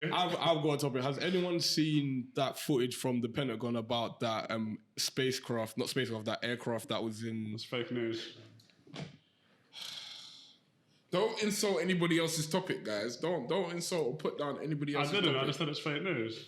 I've got a topic. Has anyone seen that footage from the Pentagon about that that aircraft that was in... It's fake news. Don't insult anybody else's topic, guys. Don't insult or put down anybody else's topic. I just said it's fake news.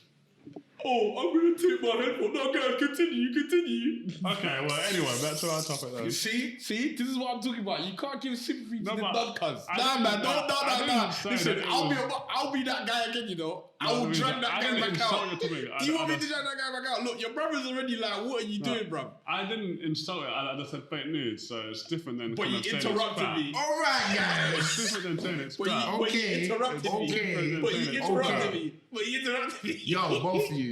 Oh, I'm going to take my headphone. No, guys, continue. Okay, well, anyway, back to our topic then. See, this is what I'm talking about. You can't give sympathy to the dud-cuz. Nah. Listen, I'll be that guy again, you know. I will drag that guy back out. Do you want me to drag that guy back out? Look, your brother's already like, what are you doing, bro? I didn't insult it. I just said fake news, so it's different than... But you interrupted me. All right, guys. It's different than saying it's crap. But you interrupted me. Yo, both of you.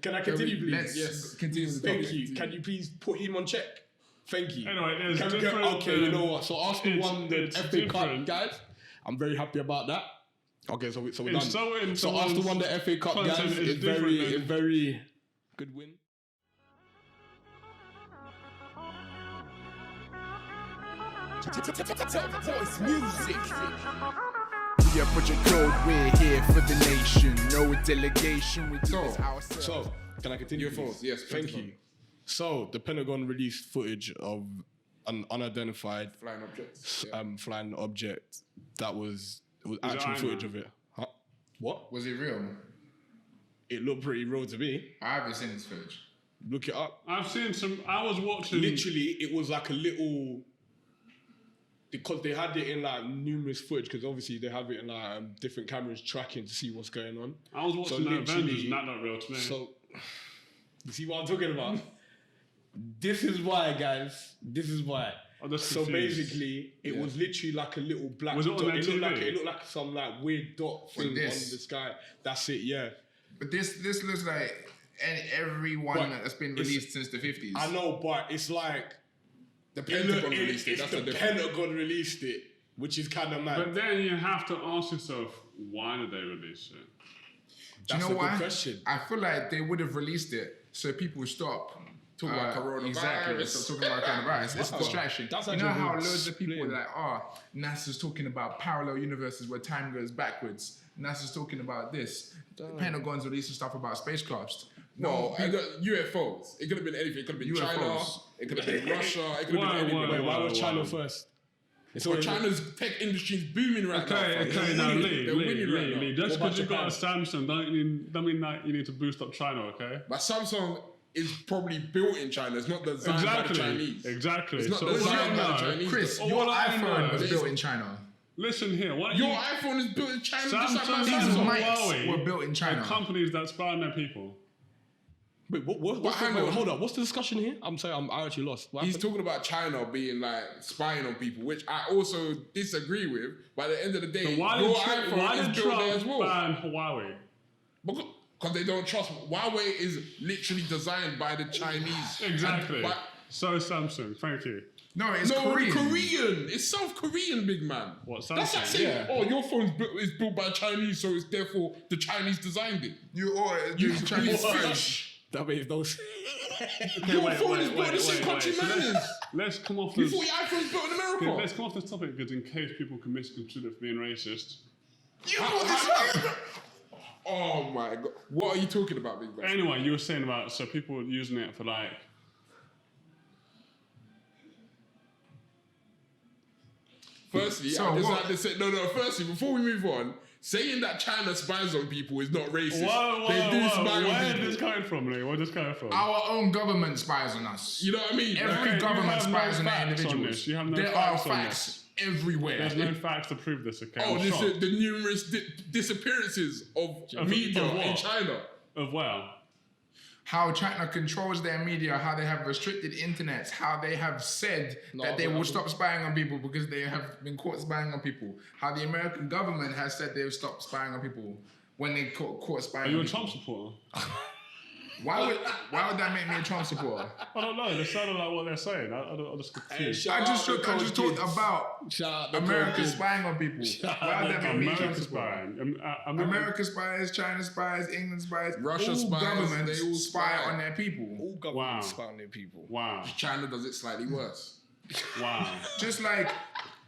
Can I continue, please? Yes, continue the Thank topic. you. Can you please put him on check? Thank you. Anyway, it's Can we different. okay, you know what? So Arsenal won the it's FA Cup, different. guys. I'm very happy about that. Okay, so we're done. Insulting So Arsenal won the FA Cup, guys. content is It's different than- very good win. Voice music. Yeah, Project Code, we're here for the nation. No delegation, we do this ourselves. So, can I continue? UFOs, yes, Thank you. So, the Pentagon released footage of an unidentified Flying objects. flying object that was it actual Iron footage Man? of it. Huh? What? Was it real? It looked pretty real to me. I haven't seen this footage. Look it up. I've seen some... I was watching... Literally, it was like a little... Because they had it in like numerous footage, because obviously they have it in like different cameras tracking to see what's going on. I was watching the Avengers and that not real to me. So, you see what I'm talking about? This is why, guys. This is why. I'm just So confused. basically, it was literally like a little black Was it on dot. their It TV? looked like some like weird dot thing on the this? sky. That's it, yeah. But this looks like everyone But that's been it's- released since the 50s. I know, but it's like... The Pentagon released it. It's That's the the difference. Pentagon released it, which is kind of mad. But then you have to ask yourself, why did they release it? Do you know a good why? question. I feel like they would have released it so people would stop talking about coronavirus. Exactly. Stop talking about coronavirus. It's a distraction. That's You know actually how good loads of people explain. are like, NASA's talking about parallel universes where time goes backwards. NASA's talking about this. The Pentagon's releasing stuff about spacecrafts. No, I got UFOs. It could have been anything. It could have been China. UFOs. It could have been Russia. It could have been anywhere. Wait, why was Wow. China first? It's Well, always- China's tech industry is booming right now. Okay, fam. now They're Lee, winning right now. just What because you've about got a Samsung don't mean that you need to boost up China, okay? But Samsung is probably built in China. It's not designed by the Chinese. Exactly. It's not So designed by the no, Chinese. Chris, All your I iPhone know was is- built in China. Listen here, what Your iPhone is built in China just like my Samsung These and Samsung. mics Huawei were built in China. are companies that spy on their people. Wait, hang on. hold up. What's the discussion here? I'm sorry, I actually lost. What He's happened? talking about China being like spying on people, which I also disagree with. By the end of the day, So why your did iPhone is built there as Trump well. ban Huawei? Because they don't trust. Huawei is literally designed by the Chinese. Exactly. And So Samsung, thank you. No, it's no, Korean. Korean. It's South Korean, big man. What, That's like Samsung? saying, oh, your phone is built by Chinese, so it's therefore the Chinese designed it. You You Chinese what? spies. That makes no sense. Your phone is built in the same country So man is. let's come off You this. thought your iPhone's built in America. Let's come off this topic because in case people can misconstrue it for being racist. You thought this. Oh my god. What are you talking about, big man? Anyway, you were saying about so people using it for like. Firstly, So I just what? had to say, firstly, before we move on, saying that China spies on people is not racist. They do spy Where on is people. this coming from, Lee? Where's this coming from? Our own government spies on us. You know what I mean? Every Okay, you government have no spies on their facts on individuals. this. You have no there facts are on facts everywhere. There's no facts to prove this, okay? Oh, I'm this shocked. is the numerous disappearances of media of what? in China. Of well. How China controls their media, how they have restricted internets, how they have said that they will stop spying on people because they have been caught spying on people. How the American government has said they'll stop spying on people when they caught spying Are you on a people. Trump supporter? Why would that make me a Trump supporter? I don't know. They sounded like what they're saying. I'm just confused. I just talked about Shout out the America Korean. spying on people. Why would that make me a Trump America supporter? spying. America spies, China spies, England spies, Russia all spies, governments they all spy spy. on their people. All governments Wow. spy on their people. Wow. China does it slightly worse. Wow. Just like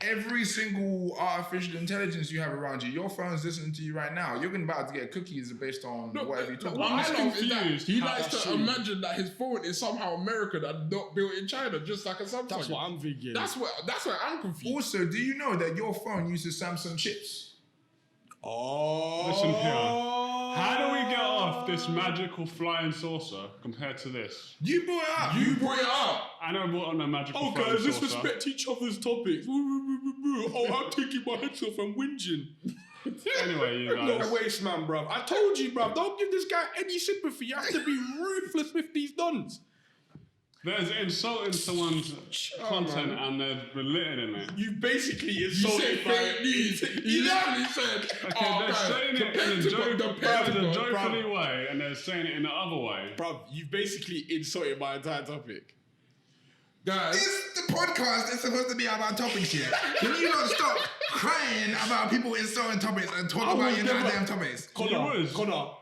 every single artificial intelligence you have around you, your phone's listening to you right now. You're about to get cookies based on whatever you talk What about. I love is that he how likes that's to imagine that his phone is somehow American and not built in China, just like a Samsung. That's what I'm thinking. That's where I'm confused. Also, do you know that your phone uses Samsung chips? Listen here. How do we get off this magical flying saucer compared to this? You brought it up. You brought it up. I never brought on a magical Oh, flying guys, let's saucer. respect each other's topics. Oh, I'm taking my head off and whinging. Anyway, you No guys. waste, man, bruv. I told you, bruv. Don't give this guy any sympathy. You have to be ruthless with these dons. There's insulting someone's content and they're belittling it. You basically You insulted said fake news. He literally said, Okay, they're saying it in a Pentagon, joyfully way and they're saying it in the other way. bruv, you basically insulted my entire topic. Guys, It's the podcast. It's supposed to be about topics here. Can you not stop crying about people insulting topics and talk about your goddamn topics? Connor,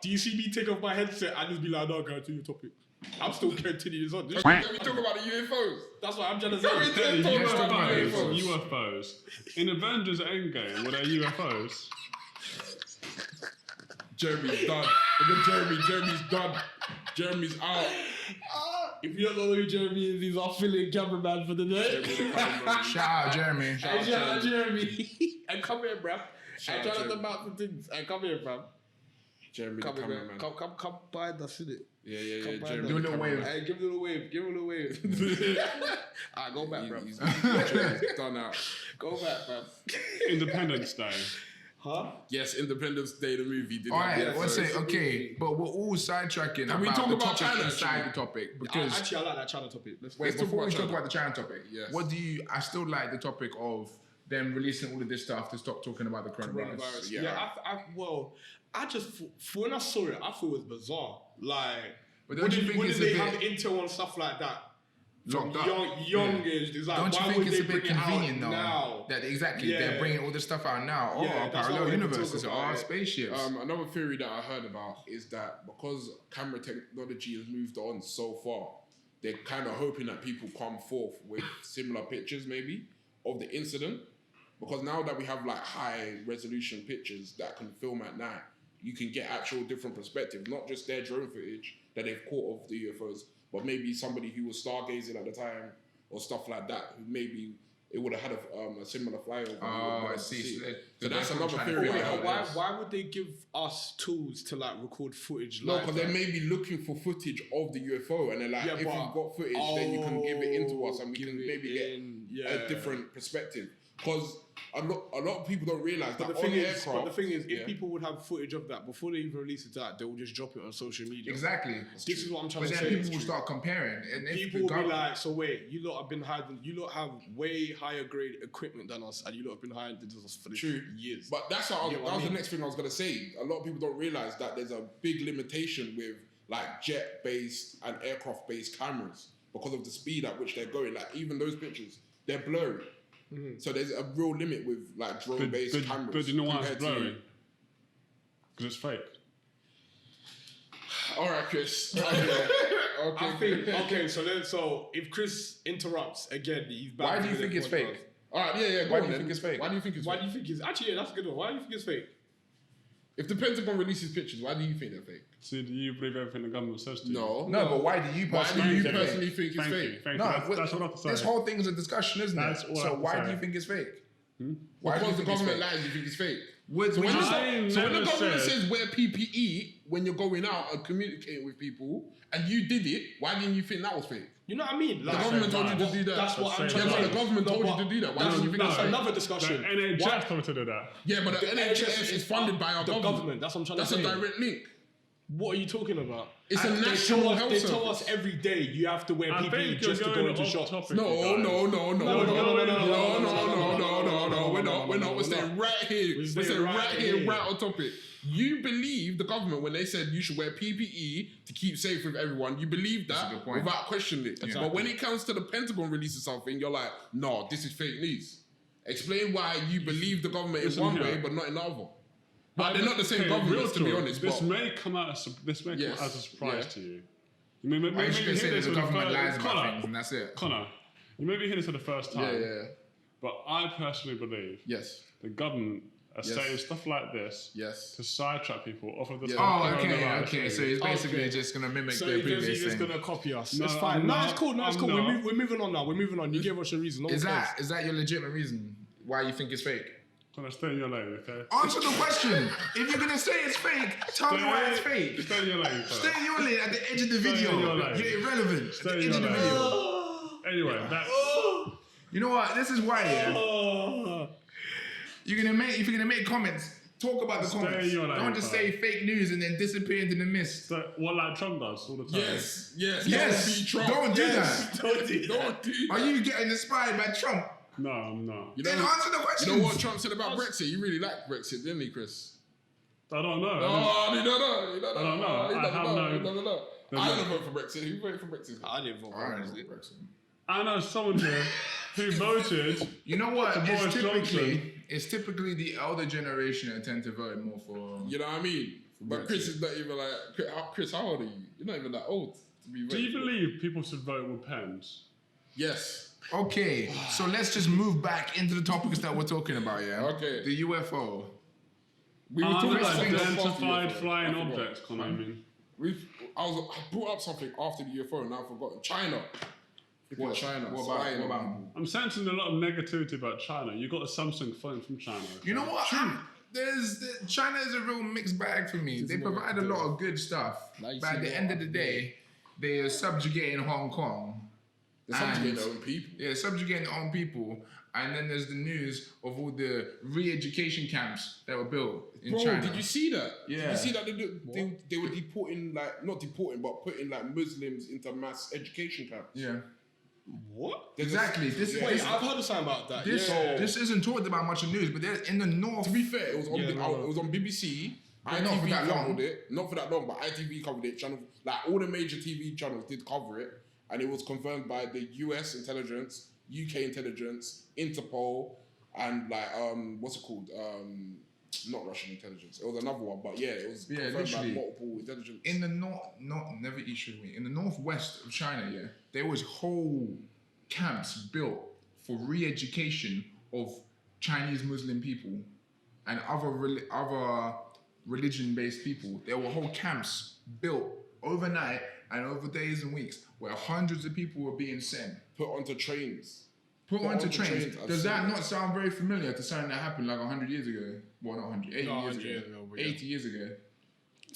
do you see me take off my headset and just be like, no, go to your topic? I'm still continuing this on. can we talk about the UFOs? That's what I'm trying to Can we say. talk about UFOs? UFOs. In Avengers Endgame, were there UFOs? Jeremy's done. Look at Jeremy's done. Jeremy's out. If you don't know who Jeremy is, he's our filling cameraman for the day. Shout out, Jeremy. Shout out Jeremy. And come here, bruv. Shout And out try not to Jeremy. mouth the things. And come here, bruv. Jeremy Come the here, man. cameraman. Come behind us, innit? Yeah. Come behind Jeremy us. Do a little the wave. cameraman. Hey, give him a little wave. Give him a little wave. Alright, go back, bruv. Jeremy's done out. Go back, bruv. Independence Day. Huh? Yes, Independence Day, the movie. Did All have right, UFOs. let's say, okay, but we're all sidetracking Can we about talk the about topic China, inside actually? the topic because Actually, I like that China topic. Let's wait, talk before about we talk China. about the China topic, Yes. what do you? I still like the topic of them releasing all of this stuff to stop talking about the coronavirus. coronavirus. Yeah. Yeah, I just for when I saw it, I thought it was bizarre. Like, But don't you think wouldn't it's they a have bit intel and stuff like that? From locked up? young age, it's like, Don't you why think would it's they a bit bring it out convenient though? now? That exactly Yeah. they're bringing all this stuff out now. Oh, Yeah, that's parallel what we can universes, talk about oh, it. spaceships. Another theory that I heard about is that because camera technology has moved on so far, they're kind of hoping that people come forth with similar pictures maybe of the incident. Because now that we have like high resolution pictures that can film at night, you can get actual different perspectives, not just their drone footage that they've caught of the UFOs, but maybe somebody who was stargazing at the time or stuff like that, who maybe it would have had a similar flyover. Oh, I see. So that's what I'm another trying to theory. figure I out. heard. Why would they give us tools to like record footage? No, like because that? they may be looking for footage of the UFO, and they're like, Yeah, if you've but- got footage, then you can give it into us, and we give can it maybe in, get yeah. a different perspective. Because a lot of people don't realize But that the thing on is, aircraft. if yeah. people would have footage of that before they even release it to that, they will just drop it on social media. Exactly. This is what I'm trying But to then say. people will start comparing, and if People the will be government- like, so wait, you lot have been hiding, you lot have way higher grade equipment than us, and you lot have been hiding us for True. years. But that's what You get what that I was the mean? next thing I was gonna say. A lot of people don't realize that there's a big limitation with like jet-based and aircraft-based cameras because of the speed at which they're going. Like even those pictures, they're blurry. So there's a real limit with like drone-based cameras. But do you know why it's compared to- blurry? Because it's fake. All right, Chris. I think so if Chris interrupts again, he's back. Why to do you the think it's podcast. fake? All right, yeah. Go Why on do you then. think it's fake? Why do you think it's Why fake? do you think it's actually? Yeah, that's a good one. Why do you think it's fake? If the Pentagon releases pictures, why do you think they're fake? So do you believe everything the government says to you? No. No, but why do you Why do personally you think it's personally fake? think it's Thank you. fake? Thank No, you. That's what I have to say. this whole thing is a discussion, isn't That's it? all I So have to why do say. you think it's fake? Why do Because you the think it's government fake? lies, you think it's fake. When So when, you the, say- so when the never government said- says wear PPE when you're going out and communicating with people, and you did it, why didn't you think that was fake? You know what I mean? The government told you to do that. That's what I'm Yeah, trying to but say. the government told you but to do that. Why That's, don't you think that's that's another The discussion. NHS told me to do that. Yeah, but the NHS is funded by our the government. government. That's what I'm trying That's to a say. direct link. What are you talking about? It's a They national tell us- health They tell us service. every day you have to wear I PPE think just to you're go going into off shops. topic. No. We're We're staying right right here, here. right on topic. You believe the government when they said you should wear PPE to keep safe with everyone. You believe That's a that good point. without questioning it. But when it comes to the Pentagon releasing something, you're like, no, this is fake news. Explain why you believe the government in Listen one here. way but not in the other. But they're not the same governments, to be honest. This but may come out Yes. as a surprise Yeah. to you. You may, Why maybe you should hear say that this the for the government first lies about Connor, things and that's it? Connor, you maybe hear this for the first time. yeah. But I personally believe Yes. the government are Yes. saying stuff like this Yes. to sidetrack people off of the Oh, topic. okay. So he's basically just gonna mimic So the he's previous just thing. gonna copy us. No, It's fine. I'm No, not. it's cool. No, it's I'm cool. not. We're moving on now. We're moving on. You gave us a reason. No one cares. Is that your legitimate reason why you think it's fake? Can I stay in your lane, okay? Answer the question. If you're gonna say it's fake, tell me why it's fake. Stay in your lane, fella. Stay in your lane at the edge of the Stay in video. your lane. You're irrelevant. Stay at the in edge of your the lane. video. Anyway, that. You know what? This is why, yeah. If you're gonna make comments, talk about the Stay comments. in your lane, Don't just fella. say fake news and then disappear into the mist. So, what like Trump does all the time. Yes. Yes. Don't be Trump. Don't do Yes. that. Don't do Don't do Are that. you getting inspired by Trump? No, I'm not. You Then know, answer the question. you know what Trump said about Brexit? He really liked Brexit, didn't he, Chris? I don't know. Oh, you don't know. You don't know. I don't know. You I don't have know. no- You don't know. I didn't vote for Brexit. Who voted for Brexit? I didn't vote. I don't know Brexit. I know someone here who voted. You know what? For Boris It's typically the elder generation that tend to vote more for. You know what I mean? But Chris is not even like... Chris, how old are you? You're not even that old to be Do you voting. believe people should vote with pens? Yes. Okay, so let's just move back into the topics that we're talking about, yeah? Okay. The UFO. We were talking about something Unidentified after the UFO. flying I forgot. objects, Connor, I mean. I brought up something after the UFO and now I've forgotten. China. What? China? What spying about? on I'm sensing a lot of negativity about China. You got a Samsung phone from China. You know what? China is a real mixed bag for me. They provide a lot of good stuff, Now you but at see the what end of the day, they are subjugating Hong Kong. They're subjugating their own people. Yeah, subjugating their own people. And then there's the news of all the re-education camps that were built in Bro, China. did you see that? Yeah. Did you see that they were deporting, like, not deporting, but putting like Muslims into mass education camps? Yeah. What? Exactly. Wait, I've heard something about that. This isn't talked about much in news, but there's in the north. To be fair, it was on it was on BBC. But not for that long. covered it. Not for that long, but ITV covered it. Channel, like all the major TV channels did cover it, and it was confirmed by the US intelligence, UK intelligence, Interpol, and like what's it called? Not Russian intelligence. It was another one, but yeah, it was confirmed by literally. multiple intelligence. In the never issued me. In the northwest of China, yeah, there was whole camps built for re-education of Chinese Muslim people and other religion-based people. There were whole camps built overnight and over days and weeks where hundreds of people were being sent. Put onto trains. Put onto trains. I've Does seen that it. not sound very familiar to something that happened like 100 years ago? Well, not 100, 80 No, years 100 ago. years ago, but yeah. 80 years ago.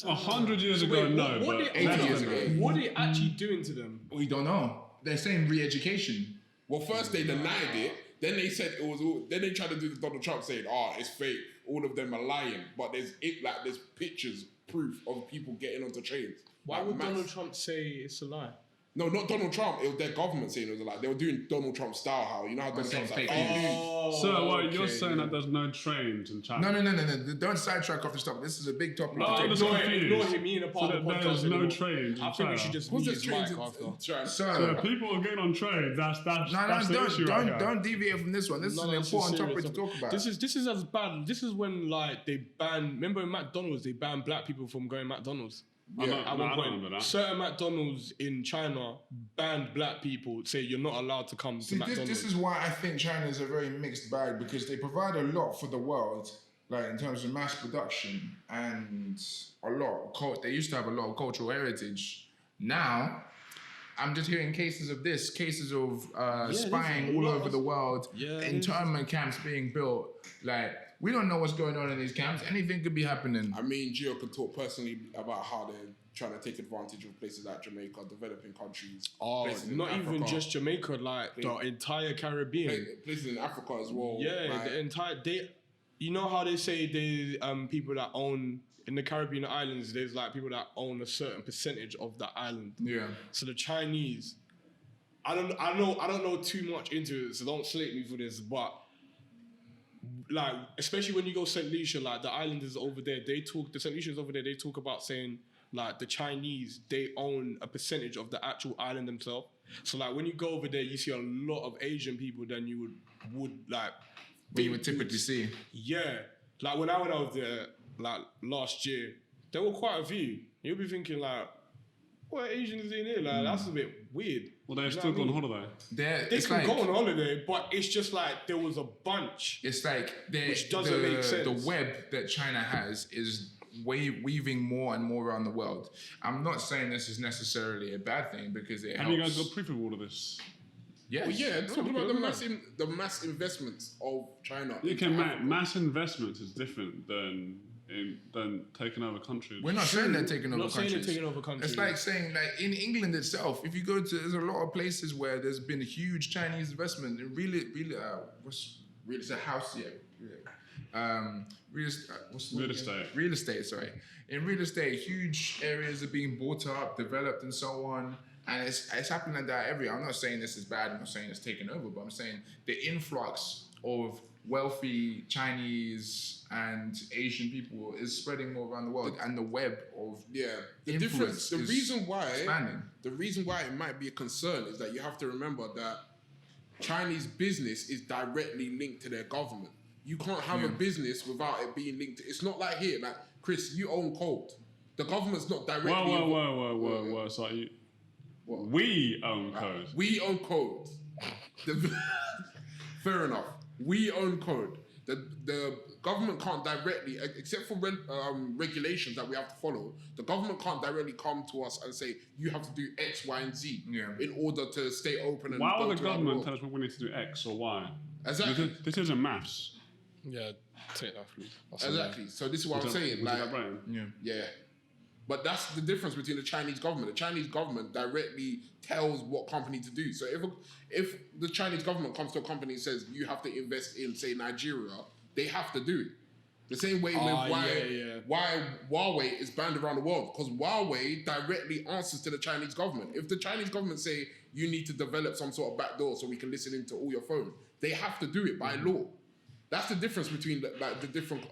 100 years ago, no, what but... did 80 years ago. What are they actually doing to them? We don't know. They're saying re-education. Well, first they denied it. Then they said it was all. Then they tried to do the Donald Trump saying, it's fake. All of them are lying. But there's pictures, proof of people getting onto trains. Why Like, would mass- Donald Trump say it's a lie? No, not Donald Trump. It was their government saying it was a lie. They were doing Donald Trump style. How you know how Donald saying Trump's like fake fake news. So, what, you're saying that there's no trains in China? No. Don't sidetrack off the stuff. This is a big topic. No, to I'm take. just confused. Ignore him. He ain't a part So of the that podcast there's no anymore. trains in I think China. we should just What's mute this his trains mic in after. China? So So, people are getting on trains. That's no, the issue right here. don't deviate from this one. This is an this important serious topic to talk about. This is as bad. This is when like they ban. Remember in McDonald's they banned black people from going McDonald's. I don't- At no, one I don't point, remember that. certain McDonald's in China banned black people. Say you're not allowed to come to See, McDonald's. this is why I think China is a very mixed bag because they provide a lot for the world, like in terms of mass production and a lot of they used to have a lot of cultural heritage. Now, I'm just hearing cases of spying all over the world, internment camps being built. Like, we don't know what's going on in these camps. Anything could be happening. I mean, Gio could talk personally about how they're trying to take advantage of places like Jamaica, developing countries. places in not even Africa, just Jamaica, like the entire Caribbean. places in Africa as well. Yeah, like, the entire you know how they say they people that own in the Caribbean islands, there's like people that own a certain percentage of the island. Yeah. So the Chinese, I don't know too much into it, so don't slate me for this, but like especially when you go St. Lucia, like the islanders over there, the St. Lucians over there, they talk about saying like the Chinese, they own a percentage of the actual island themselves. So like when you go over there, you see a lot of Asian people than you would like. But you would typically see. Yeah, like when I went over there like last year, there were quite a few. You'll be thinking like, what Asians in here? Like that's a bit weird. Well, they've still gone on holiday. They It's can like, go on holiday, but it's just like there was a bunch. It's like Which doesn't make sense. The web that China has is weaving more and more around the world. I'm not saying this is necessarily a bad thing because it Have helps. you guys got proof of all of this? Yes. Well, yeah, talking about look the mass investments of China. You into can Africa. mass investment is different than taking over countries. We're not saying they're taking over Not saying countries. they're taking over countries. It's like saying, like in England itself, if you go to, there's a lot of places where there's been a huge Chinese investment in real estate house, Real estate. Real estate, sorry. In real estate, huge areas are being bought up, developed, and so on. And it's happening like that everywhere. I'm not saying this is bad. I'm not saying it's taken over, but I'm saying the influx of wealthy Chinese and Asian people is spreading more around the world, and the web of The influence difference, the is reason why expanding. the reason why it might be a concern is that you have to remember that Chinese business is directly linked to their government. You can't have a business without it being linked to. It's not like here, like Chris, you own Colt. The government's not directly. Whoa. So we own code. We own Code. Fair enough. We own Code. The government can't directly, except for regulations that we have to follow, the government can't directly come to us and say, you have to do X, Y, and Z in order to stay open. And Why go would the to our government world. tell us what we need to do X or Y? Exactly. This isn't maths. Yeah, take that, please. Exactly. So this is what I'm saying. Was it Like, that brain? yeah. But that's the difference between the Chinese government. The Chinese government directly tells what company to do. So if the Chinese government comes to a company and says you have to invest in, say, Nigeria, they have to do it. The same way with why Huawei is banned around the world, because Huawei directly answers to the Chinese government. If the Chinese government say you need to develop some sort of backdoor so we can listen into all your phone, they have to do it by law. That's the difference between the different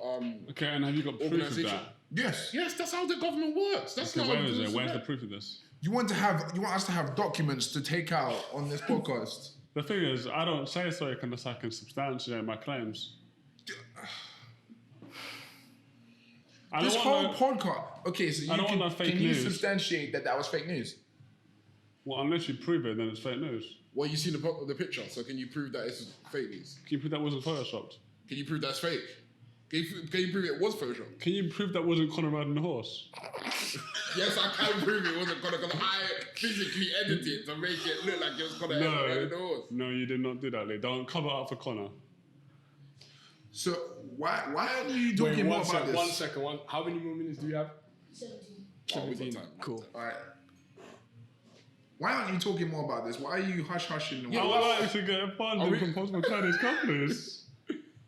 Okay, and have you got proof of organizations. that? Yes. That's how the government works. That's Okay, not where is a it? Where's the proof of this? You want us to have documents to take out on this podcast. The thing is, I don't say so unless I can substantiate my claims. This whole podcast. Okay, so I don't want no fake can you news. substantiate that was fake news? Well, unless you prove it, then it's fake news. Well, you seen the picture, so can you prove that it's fake news? Can you prove that wasn't photoshopped? Can you prove that's fake? Can you prove it was Photoshop? Can you prove that wasn't Conor riding the horse? Yes, I can prove it wasn't Conor, because I physically edited it to make it look like it was Conor riding the horse. No, you did not do that, Lee. Don't cover up for Conor. So why aren't you talking more about this? 1 second. How many more minutes do you have? 17. 17. Cool. All right. Why aren't you talking more about this? Why are you hushing? I would like to get funding from possible Chinese companies.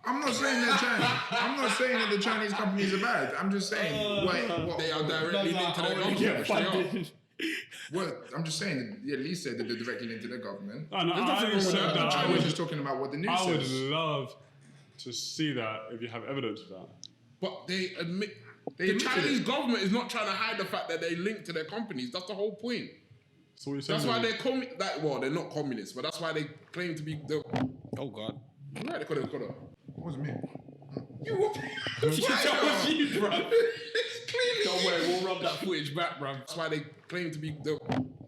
I'm not saying that the Chinese companies are bad. I'm just saying what They are directly linked to their government, which they are. Well, I'm just saying that Lee said that they're directly linked to their government. I know, There's nothing I wrong with said that. that. I was just talking about what the news I would says. love to see that if you have evidence of that. But they admit... They the admitted Chinese it. government is not trying to hide the fact that they link to their companies. That's the whole point. So what you're saying That's why is- they're they're not communists, but that's why they claim to be the... Oh, God. Right, they could have. What was me? That was you, bro. Don't worry, we'll rub that footage back, bro. That's why they claim to be the...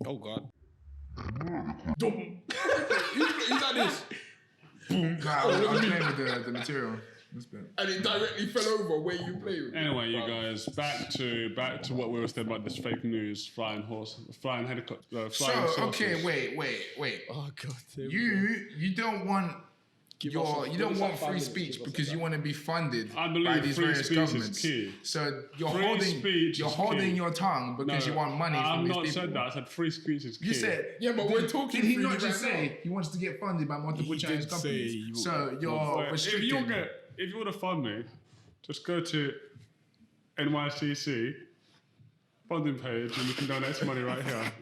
Oh, God. Who's like this? Nah, I was playing with the material. And it directly fell over where you play with. Anyway, you guys, back to what we were saying about this fake news, flying helicopter, flying saucers. Okay, wait. Oh, God. You don't want Give us a- you give don't us want like 5 free minutes, speech give us because like you want to be funded I believe by these free various speech is governments. key. So you're Free speech is holding key. your tongue because you want money from I've these not people. said that. I said free speech is key. You said Yeah, but we're talking Did he freely not just right say he wants to get funded by multiple He Chinese did companies? say you- So you're Wait, if restricting. you want to fund me, just go to NYCC funding page and you can donate some money right here.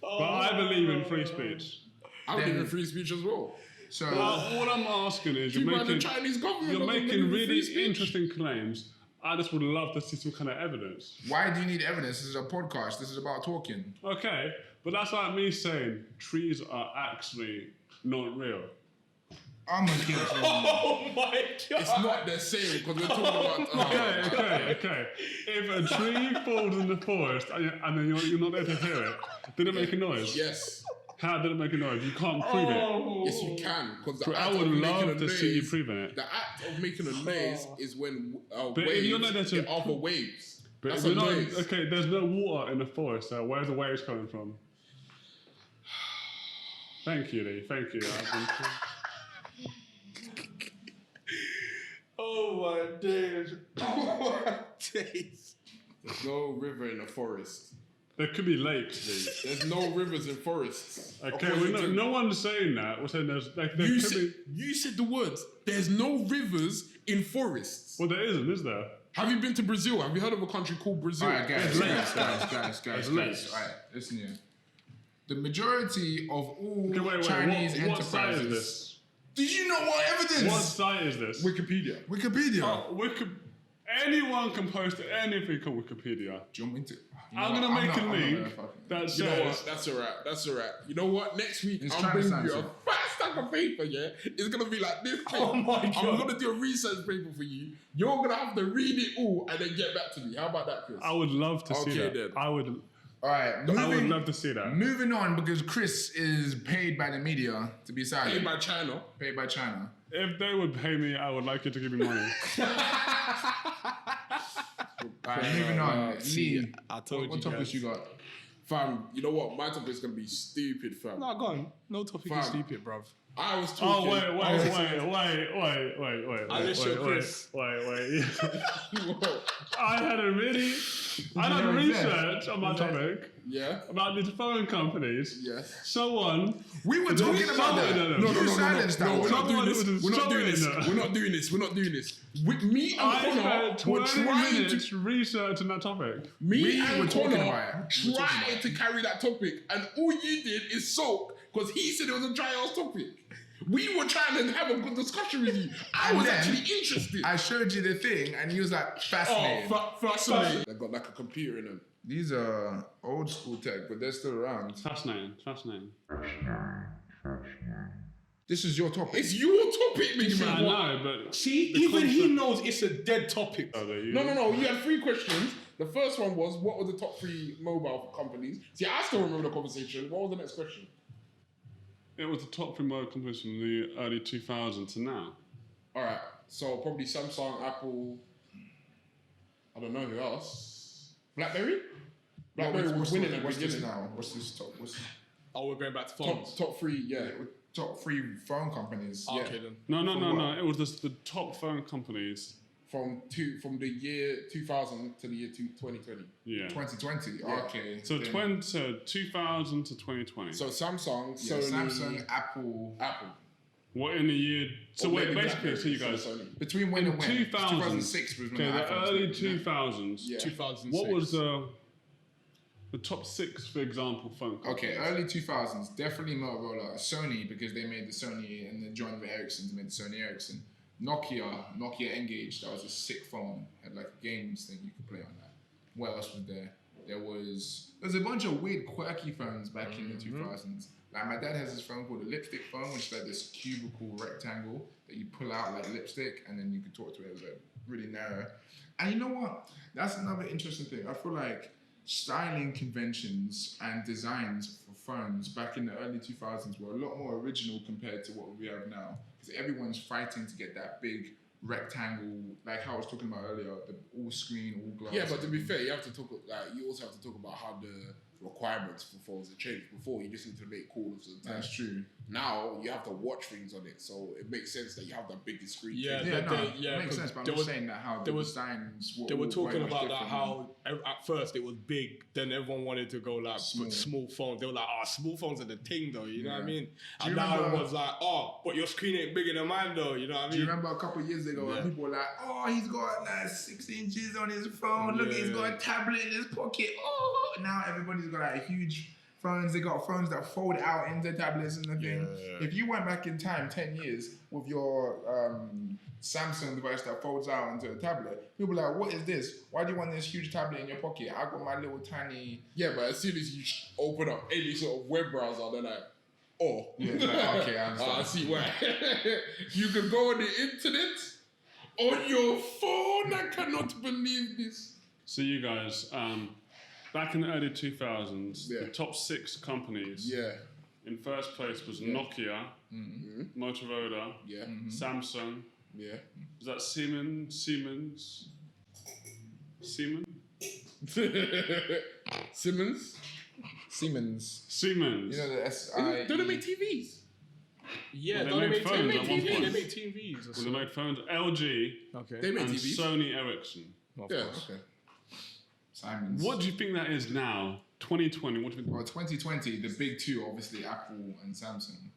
But I believe in free speech. I believe in free speech as well. So All I'm asking is Too bad the Chinese government you're doesn't believe making in free really speech. interesting claims. I just would love to see some kind of evidence. why do you need evidence? This is a podcast. This is about talking. Okay, but that's like me saying trees are actually not real. I'm against it. Oh, my God. It's not the same because we're talking about... Okay. Okay, if a tree falls in the forest and then you're not there to hear it, did it make a noise? Yes. How did it make a noise? You can't prove it. Yes, you can. Because the Bro, I act would of making love a to see you noise, proving it. the act of making a noise is when But if you're not there waves to get other waves. But That's if a you're not, noise. okay, there's no water in the forest, so where's the waves coming from? Thank you, Lee. Thank you. Oh my days. Oh my days. There's no river in a forest. There could be lakes, Lee. There's no rivers in forests. Okay, no one's saying that. We're saying there's like there You could said, be. you said the words. There's no rivers in forests. Well, there isn't, is there? Have you been to Brazil? Have you heard of a country called Brazil? Alright, guys. lakes. Alright, listen here. The majority of all Okay, wait. Chinese What site is enterprises. this? Did you know what evidence? What site is this? Wikipedia. Wikipedia. Oh, anyone can post anything on Wikipedia. Do you want me to? I'm gonna make a link that You know what? says. That's alright. That's alright. You know what? Next week It's I'm trying to bringing sound you a so. fat stack of paper. Yeah, it's gonna be like this. Oh my I'm God. gonna do a research paper for you. You're gonna have to read it all and then get back to me. How about that, Chris? I would love to see Okay, that. then. I would Alright, love to see that. moving on because Chris is paid by the media to be silent. Paid by China. Paid by China. If they would pay me, I would like you to give me money. Alright, moving on. Lee, I told what you topics guys. you got? Fam, you know what? My topic is gonna be stupid, fam. No, go on. No topic Fam. is stupid, bruv. I was Oh talking. wait! Unless you're Chris. Wait. Whoa. I done research on my topic Yeah. about these phone companies. Yes. Someone. We were talking about that. No, You silenced that No, we're one. not doing this. Someone We're not doing this. was We're not doing this. We're not doing this. Me and I Connor spent were 20 trying minutes researching that topic. Me We and were talking Connor about it. We were talking tried about to carry that topic, and all you did is sulk because he said it was a dry ass topic. We were trying to have a good discussion with you. I And was then actually interested. I showed you the thing and you was like, fascinating. Fascinating. They got like a computer in them. These are old school tech, but they're still around. Fascinating. This is your topic. It's your topic, big I man. know, but See, The even he concept- knows it's a dead topic. Oh, there you No. go. You had 3 questions. The first one was, what were the top 3 mobile companies? See, I still remember the conversation. What was the next question? It was the top 3 mobile companies from the early 2000s to now. All right. So probably Samsung, Apple. I don't know who else. BlackBerry. BlackBerry was winning at the What's this beginning. now? What's this top? What's Oh, we're going back to phones. Top 3, yeah. top 3 phone companies? Yeah. Okay then. No. It was just the top phone companies. From the year 2000 to the year 2020. Yeah. 2020. Yeah. Okay. So then- 2000 to 2020. So Samsung, yeah, Sony, Samsung, Apple. What in the year? So Or wait, maybe basically, BlackBerry, so you guys. Sony. Between when and when? 2000. 2006 was when Okay, the the iPhones early came, 2000s. Yeah. 2006. What was the top 6, for example, phone companies? Okay, early 2000s, definitely Motorola. Sony, because they made the Sony and then joined with Ericsson to make the Sony Ericsson. Nokia Engage, that was a sick phone. Had like a games thing you could play on that. What else was there? There was a bunch of weird quirky phones back in the 2000s. Like my dad has this phone called a lipstick phone, which is like this cubical rectangle that you pull out like lipstick and then you can talk to it. It was like really narrow. And you know what? That's another interesting thing. I feel like styling conventions and designs for phones back in the early 2000s were a lot more original compared to what we have now. Because everyone's fighting to get that big rectangle, like how I was talking about earlier, the all screen, all glass. Yeah, but to be fair, you also have to talk about how the requirements for phones have changed. Before, you just need to make calls and That's true. Now you have to watch things on it, so it makes sense that you have that biggest screen. Yeah, Yeah, no, they- it makes sense, but I'm there just was- saying that how the there was- designs were They were all talking very much about that different. how at first it was big, then everyone wanted to go like Small. small phones. They were like, small phones are the thing though, you know what I Yeah. mean? Do And you now it remember- was like, but your screen ain't bigger than mine though, you know what I mean? Do you remember a couple of years ago when Yeah. people were like, he's got like 6 inches on his phone. Look, he's got a tablet in his pocket. Oh, now everybody's got like huge phones. They got phones that fold out into tablets and the thing. Yeah. If you went back in time 10 years with your Samsung device that folds out into a tablet, people were like, what is this? Why do you want this huge tablet in your pocket? I got my little tiny... Yeah, but as soon as you open up any sort of web browser, they're like, Yeah, it's like, okay, I understand. I see why. You can go on the internet On your phone? I cannot believe this. So you guys, back in the early 2000s, Yeah. the top 6 companies Yeah. in first place was Nokia, Motorola, Yeah. Samsung. Yeah. Was that Siemens? Simmons? Siemens. You know the SI. Don't they make TVs? Yeah, Well, don't they they made make phones TVs? at one They point. make TVs. Well, they made phones. LG Okay. They make and TVs. Sony Ericsson. Of Yeah. course. Okay. Simons. What do you think that is now? 2020. What do you think? Well, 2020, the big two, obviously Apple and Samsung,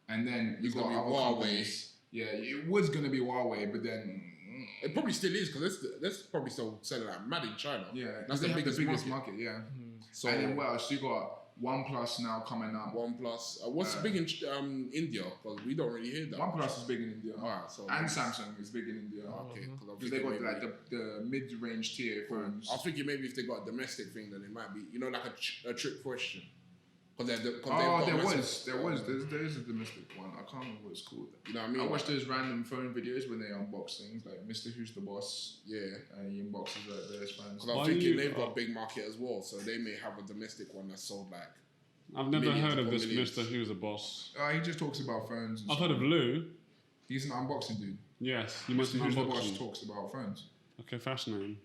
and then you It's got gonna be other Huawei. companies. Yeah, it was gonna be Huawei, but then It probably still is because that's probably still selling like mad in China. yeah, that's they the have biggest, market. Yeah. So And then what else? You got OnePlus now coming up. OnePlus. What's big in India? Because we don't really hear that. OnePlus is big in India. Alright, so And Samsung is big in India. okay, Because they got like the mid-range tier phones. I was thinking maybe if they got a domestic thing, then it might be like a trick question. Because There is a domestic one. I can't remember what it's called. You know what I mean? I watch those random phone videos when they unbox things, like Mr. Who's the Boss, Yeah. and he unboxes those phones. Because I'm Why thinking you- they've got a big market as well, so they may have a domestic one that's sold like. I've never Millions heard of upon this millions. Mr. Who's a Boss. He just talks about phones. And I've stuff. heard of Lou. He's an unboxing dude. Yes, you Mr. must Who's the Boss unboxing. talks about phones. Okay, fascinating.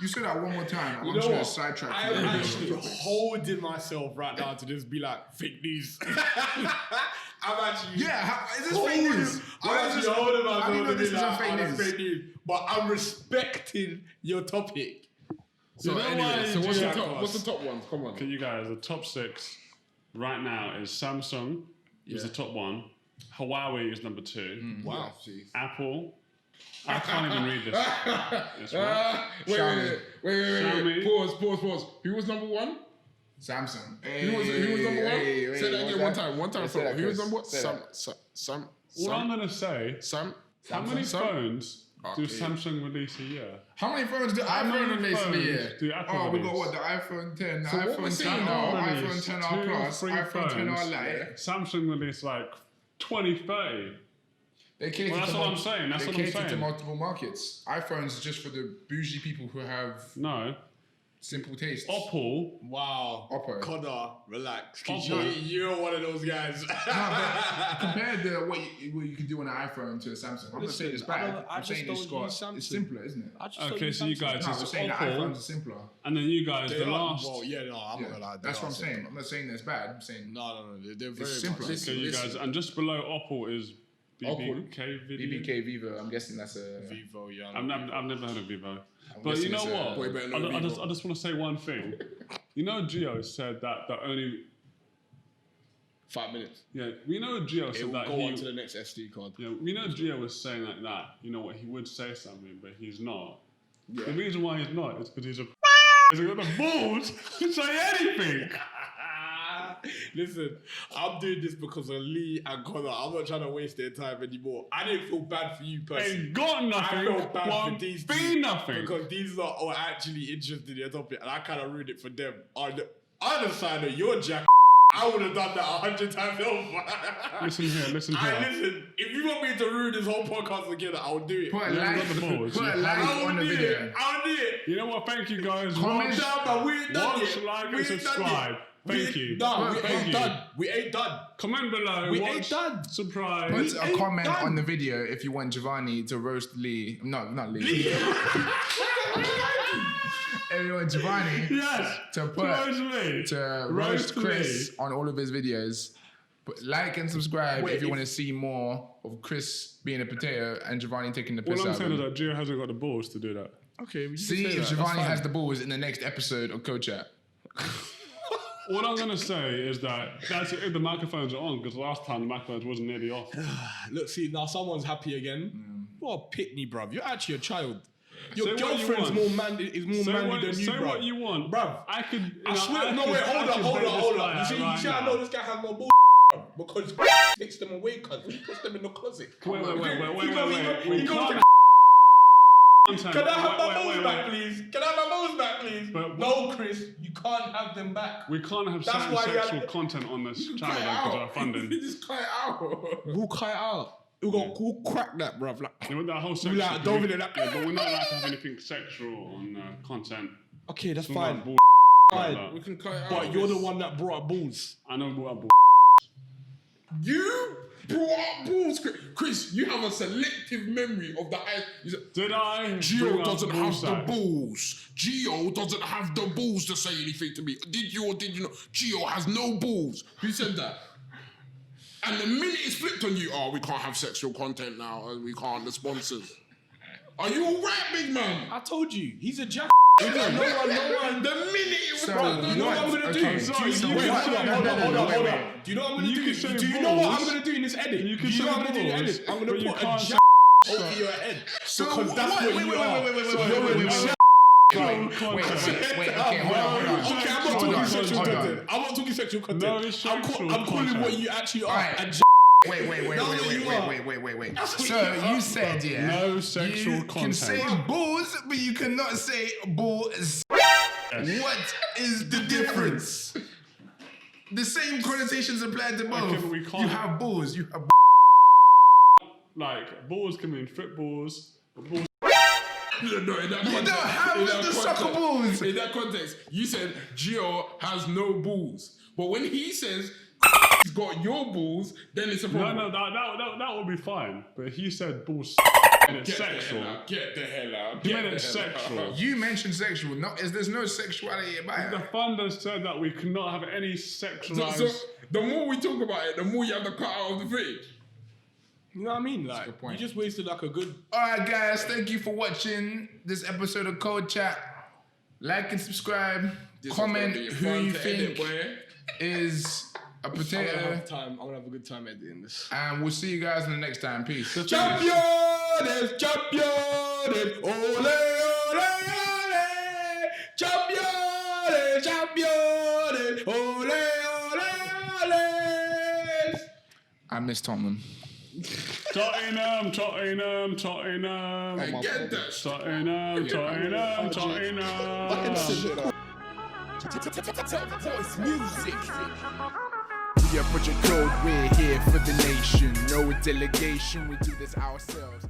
You say that one more time. I'm You just know going to what? sidetrack. I you am on actually those topics. holding myself right now to just be like fake news. I'm actually Is this fake news? I'm actually holding How do you myself know to be this isn't like, fake oh, that's news? fake news. But I'm respecting your topic. So You know anyway, why so you what's do the that top? to What's us? the top ones? Come on. Okay, you guys, the top 6 right now is Samsung is the top 1. Huawei is number 2. Wow. Jeez. Apple. I can't even read this. This one. Wait. Xiaomi. Pause. Who was number 1? Samsung. Who was number 1? Hey, Say that again one time. One time. Yeah, say that, Who was Chris. number 1? Say that. Sam. All I'm gonna say, Sam. how many phones do Okay. Samsung release a year? How many phones do many iPhone release in a phones year? do Apple Oh, we got release? what? The iPhone 10, the So what we're iPhone saying 10 now, iPhone release 10 2 R or Plus, 3 iPhone 10 R phones. Lite. Samsung released like 20, 30. They cater Well, that's to what I'm saying. That's they what I'm cater to saying. multiple markets. iPhones is just for the bougie people who have No. simple tastes. Oppo. Wow. Oppo. Connor, relax. 'Cause Oppo. you're one of those guys. No, but compared to what you can do on an iPhone to a Samsung, I'm not saying it's bad. I'm saying it's simpler, isn't it? Okay, so you guys, No, it's I'm saying the Oppo, iPhones are simpler. and then you guys, the last. Well, yeah, no, I'm Yeah, not gonna lie. that's they what I'm are saying. simpler. I'm not saying that's bad. I'm saying No, they're very simpler. much Okay, you guys, and just below Oppo is BBK Video. BBK Vivo. I'm guessing that's a. Vivo, yeah. I've never heard of Vivo. But guessing you know it's a- what? Way better than I just Vivo. want to say one thing. You know, Gio said that the only. 5 minutes. Yeah, we know Gio It said will that go he. on to the next SD card. Yeah, we know Gio was saying like that. You know what? He would say something, but he's not. The reason why he's not is because he's a. He's got the balls to say anything. Listen, I'm doing this because of Lee and Connor. I'm not trying to waste their time anymore. I didn't feel bad for you personally. Ain't got nothing. I felt bad won't for these be two nothing. because these lot are actually interested in your topic, and I kind of ruined it for them. On the other side of your jack, I would have done that 100 times over. Listen here. Listen, if you want me to ruin this whole podcast again, I'll do it. Put a You haven't like, got the balls. put a You like I'll on the do video. it. I'll do it. You know what? Thank you guys. Comment Watch, Down, but we ain't done watch, yet. like, We and ain't done subscribe. yet. Thank you. No, we Thank ain't you. done. We ain't done. Comment below. We watch, ain't done. Subscribe. Put We a ain't comment done. on the video if you want Giovanni to roast Lee. No, not Lee. If you want Giovanni Yes. to put Roast me. to roast Roast Chris Lee. on all of his videos. But like and subscribe Wait, if you if- want to see more of Chris being a potato and Giovanni taking the piss All I'm out saying of is him. that Gio hasn't got the balls to do that. Okay, we See if Giovanni has the balls in the next episode of Co-Chat. All I'm gonna say is that that's if the microphones are on, because last time the microphones wasn't nearly off. Look, see, now someone's happy again. What a pitney, bruv. You're actually a child. Your Say what you girlfriend's want. more manly than you, Say bruv. what you want, Bruv. I could. You I know, swear, no, could- wait, I could hold bring this on. guy You see, out right I now. know this guy has no bull, bruv, because takes them away, cuz he puts them in the closet. Wait. He We goes can't. to Content. Can I have my Wait, balls back, please? Can I have my balls back, please? But- No, Chris, you can't have them back. We can't have That's certain why you sexual have- content on this channel Cut it because of our out. funding. You just cut it out. We'll cut it out. We'll crack that, bruv. Like, Yeah, with that whole we section, like dove in it. Like, yeah, but we're not allowed to have anything sexual on content. okay, that's Some fine. like bull Fine. like We that. can cut it out. But you're the one that brought up balls. I know what bull. You brought up balls, Chris. You have a selective memory of the eyes. Did I? Gio bring up doesn't ball have size? the balls. Gio doesn't have the balls to say anything to me. Did you or did you not? Gio has no balls. Who said that? And the minute it's flipped on you, we can't have sexual content now. We can't. The sponsors. Are you all right, big man? I told you, he's a jack. No one. The minute it was So, done, You know what I'm gonna do? Okay, Do you so know wait, what? hold on, Hold on. wait. Do you know what I'm gonna You do? can say Do you know what I'm balls. gonna do in this edit? You can Do you know say what I'm gonna do in balls, this edit? I'm gonna but you put a can't jack say over your head. So Because that's what you are. wait, okay, hold on. Okay, I'm not talking sexual content. I'm not talking sexual content. No, it's sexual I'm calling content. what you actually are. Alright. And Wait. That's what So you are. you said, yeah, No sexual you can content. say balls, but you cannot say balls. What is the difference? The same connotations apply to both. Okay, but we can't- You have balls. You have. Like balls can mean footballs. Balls. No, in that You don't have the soccer balls. In that context, you said Gio has no balls. But when he says he's got your balls, then it's a problem. No, that would be fine. But he said balls and it's sexual. Get the hell out. He made it sexual. You mentioned sexual. There's no sexuality about The it. funder said that we cannot have any sexualized. So the more we talk about it, the more you have to cut out of the footage. You know what I mean? Like, good point. you just wasted like a good. All right, guys. Thank you for watching this episode of Code Chat. Like and subscribe. Comment who you think is a I'm gonna potato. have time. I'm gonna have a good time editing this. And we'll see you guys in the next time. Peace. Champions, ole, ole, champions, ole, ole. I miss Tottenham. Tottenham. I get that. Tottenham. Yeah, put your code, we're here for the nation. No delegation, we do this ourselves.